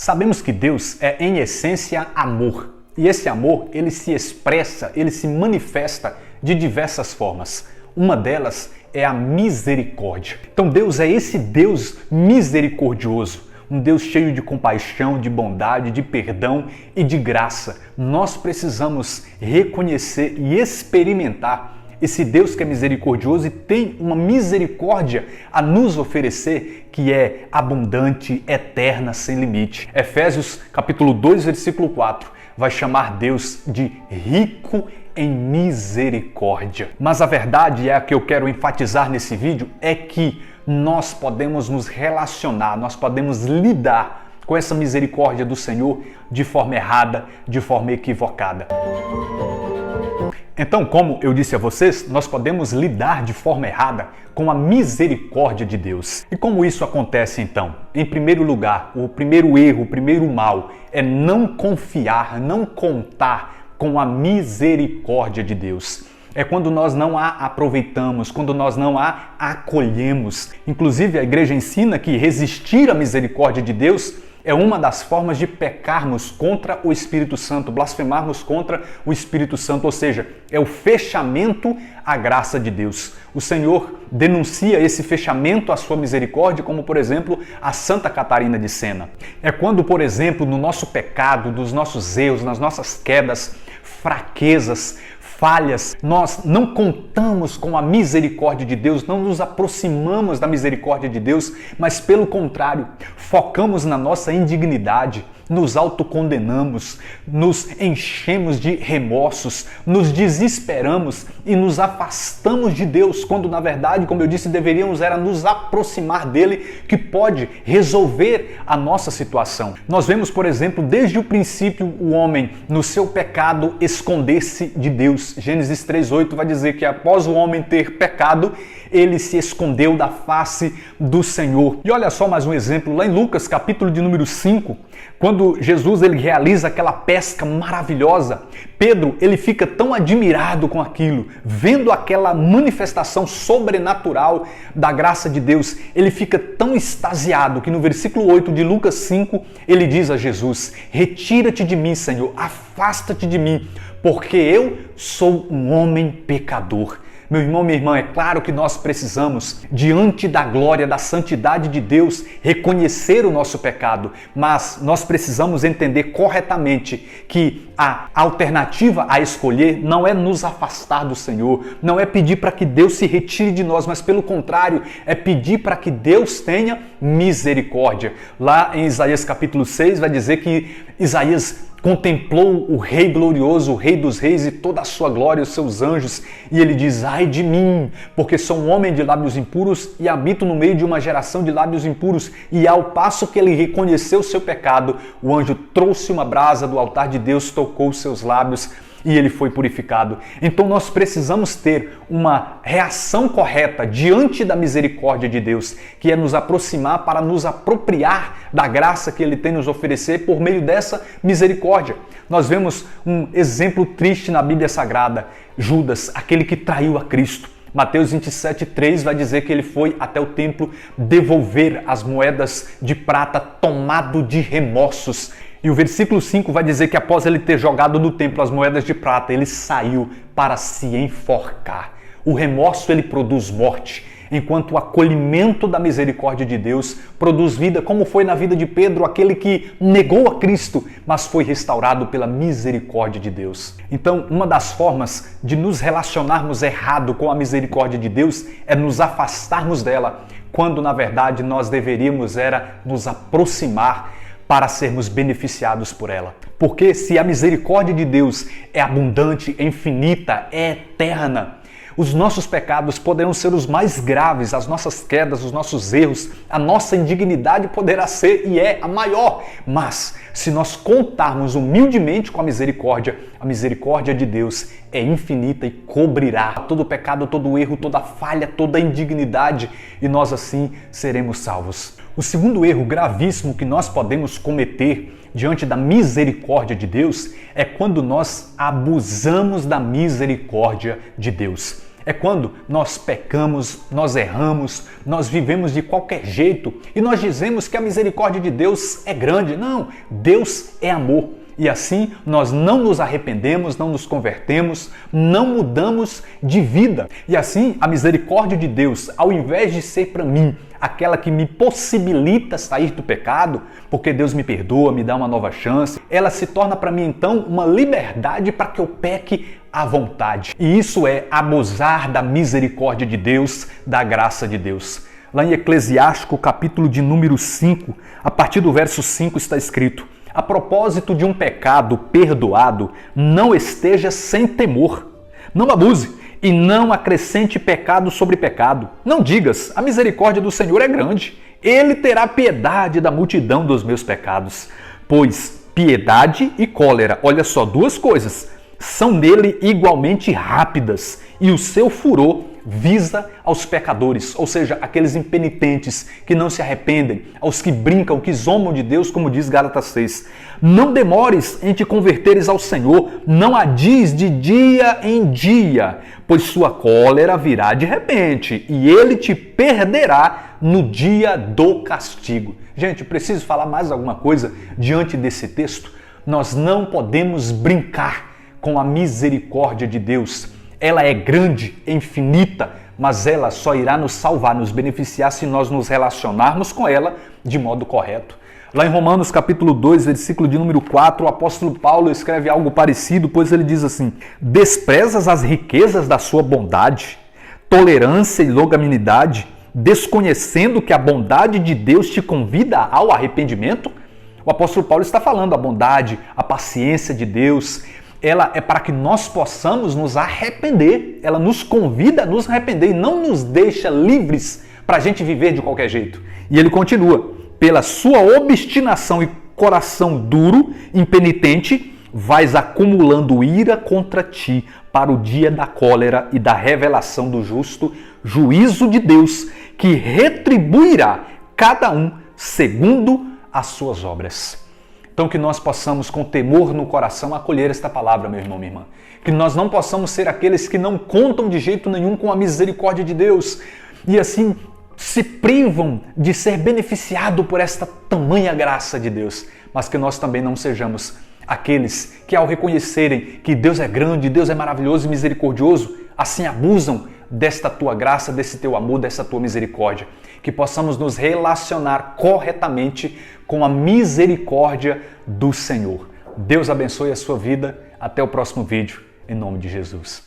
Sabemos que Deus é, em essência, amor. E esse amor, ele se expressa, ele se manifesta de diversas formas. Uma delas é a misericórdia. Então Deus é esse Deus misericordioso, um Deus cheio de compaixão, de bondade, de perdão e de graça. Nós precisamos reconhecer e experimentar esse Deus que é misericordioso e tem uma misericórdia a nos oferecer que é abundante, eterna, sem limite. Efésios capítulo 2, versículo 4 vai chamar Deus de rico em misericórdia. Mas a verdade é a que eu quero enfatizar nesse vídeo é que nós podemos nos relacionar, nós podemos lidar com essa misericórdia do Senhor de forma errada, de forma equivocada. Então, como eu disse a vocês, nós podemos lidar de forma errada com a misericórdia de Deus. E como isso acontece então? Em primeiro lugar, o primeiro erro, o primeiro mal é não confiar, não contar com a misericórdia de Deus. É quando nós não a aproveitamos, quando nós não a acolhemos. Inclusive, a igreja ensina que resistir à misericórdia de Deus é uma das formas de pecarmos contra o Espírito Santo, blasfemarmos contra o Espírito Santo, ou seja, é o fechamento à graça de Deus. O Senhor denuncia esse fechamento à sua misericórdia, como por exemplo a Santa Catarina de Sena. É quando, por exemplo, no nosso pecado, nos nossos erros, nas nossas quedas, fraquezas, falhas, nós não contamos com a misericórdia de Deus, não nos aproximamos da misericórdia de Deus, mas pelo contrário, focamos na nossa indignidade, nos autocondenamos, nos enchemos de remorsos, nos desesperamos e nos afastamos de Deus, quando na verdade, como eu disse, deveríamos era nos aproximar dele, que pode resolver a nossa situação. Nós vemos, por exemplo, desde o princípio, o homem, no seu pecado, esconder-se de Deus. Gênesis 3:8 vai dizer que após o homem ter pecado, ele se escondeu da face do Senhor. E olha só mais um exemplo, lá em Lucas, capítulo de número 5, quando Jesus ele realiza aquela pesca maravilhosa, Pedro ele fica tão admirado com aquilo, vendo aquela manifestação sobrenatural da graça de Deus, ele fica tão extasiado que no versículo 8 de Lucas 5, ele diz a Jesus: retira-te de mim, Senhor, afasta-te de mim, porque eu sou um homem pecador. Meu irmão, minha irmã, é claro que nós precisamos, diante da glória, da santidade de Deus, reconhecer o nosso pecado, mas nós precisamos entender corretamente que a alternativa a escolher não é nos afastar do Senhor, não é pedir para que Deus se retire de nós, mas pelo contrário, é pedir para que Deus tenha misericórdia. Lá em Isaías capítulo 6 vai dizer que Isaías contemplou o Rei glorioso, o Rei dos reis e toda a sua glória, os seus anjos, e ele diz: ai de mim, porque sou um homem de lábios impuros e habito no meio de uma geração de lábios impuros. E ao passo que ele reconheceu o seu pecado, o anjo trouxe uma brasa do altar de Deus, tocou os seus lábios e ele foi purificado. Então nós precisamos ter uma reação correta diante da misericórdia de Deus, que é nos aproximar para nos apropriar da graça que ele tem nos oferecer por meio dessa misericórdia. Nós vemos um exemplo triste na Bíblia Sagrada, Judas, aquele que traiu a Cristo. Mateus 27:3 vai dizer que ele foi até o templo devolver as moedas de prata tomado de remorsos. E o versículo 5 vai dizer que após ele ter jogado no templo as moedas de prata, ele saiu para se enforcar. O remorso ele produz morte, enquanto o acolhimento da misericórdia de Deus produz vida, como foi na vida de Pedro, aquele que negou a Cristo, mas foi restaurado pela misericórdia de Deus. Então, uma das formas de nos relacionarmos errado com a misericórdia de Deus é nos afastarmos dela, quando na verdade nós deveríamos era nos aproximar para sermos beneficiados por ela. Porque se a misericórdia de Deus é abundante, é infinita, é eterna, os nossos pecados poderão ser os mais graves, as nossas quedas, os nossos erros, a nossa indignidade poderá ser e é a maior. Mas se nós contarmos humildemente com a misericórdia de Deus é infinita e cobrirá todo o pecado, todo o erro, toda a falha, toda a indignidade, e nós assim seremos salvos. O segundo erro gravíssimo que nós podemos cometer diante da misericórdia de Deus é quando nós abusamos da misericórdia de Deus. É quando nós pecamos, nós erramos, nós vivemos de qualquer jeito e nós dizemos que a misericórdia de Deus é grande. Não, Deus é amor. E assim nós não nos arrependemos, não nos convertemos, não mudamos de vida. E assim a misericórdia de Deus, ao invés de ser para mim aquela que me possibilita sair do pecado, porque Deus me perdoa, me dá uma nova chance, ela se torna para mim então uma liberdade para que eu peque à vontade. E isso é abusar da misericórdia de Deus, da graça de Deus. Lá em Eclesiástico, capítulo de número 5, a partir do verso 5 está escrito: a propósito de um pecado perdoado, não esteja sem temor. Não abuse e não acrescente pecado sobre pecado. Não digas, a misericórdia do Senhor é grande. Ele terá piedade da multidão dos meus pecados. Pois piedade e cólera, olha só, duas coisas, são nele igualmente rápidas, e o seu furor visa aos pecadores, ou seja, aqueles impenitentes que não se arrependem, aos que brincam, que zombam de Deus, como diz Gálatas 6. Não demores em te converteres ao Senhor, não adies de dia em dia, pois sua cólera virá de repente e ele te perderá no dia do castigo. Gente, preciso falar mais alguma coisa diante desse texto? Nós não podemos brincar com a misericórdia de Deus. Ela é grande, é infinita, mas ela só irá nos salvar, nos beneficiar se nós nos relacionarmos com ela de modo correto. Lá em Romanos capítulo 2, versículo de número 4, o apóstolo Paulo escreve algo parecido, pois ele diz assim: desprezas as riquezas da sua bondade, tolerância e longanimidade, desconhecendo que a bondade de Deus te convida ao arrependimento? O apóstolo Paulo está falando a bondade, a paciência de Deus, ela é para que nós possamos nos arrepender. Ela nos convida a nos arrepender e não nos deixa livres para a gente viver de qualquer jeito. E ele continua: pela sua obstinação e coração duro, impenitente, vais acumulando ira contra ti para o dia da cólera e da revelação do justo juízo de Deus, que retribuirá cada um segundo as suas obras. Então que nós possamos, com temor no coração, acolher esta palavra, meu irmão, minha irmã. Que nós não possamos ser aqueles que não contam de jeito nenhum com a misericórdia de Deus e assim se privam de ser beneficiado por esta tamanha graça de Deus. Mas que nós também não sejamos aqueles que, ao reconhecerem que Deus é grande, Deus é maravilhoso e misericordioso, assim abusam desta tua graça, desse teu amor, dessa tua misericórdia. Que possamos nos relacionar corretamente com a misericórdia do Senhor. Deus abençoe a sua vida. Até o próximo vídeo, em nome de Jesus.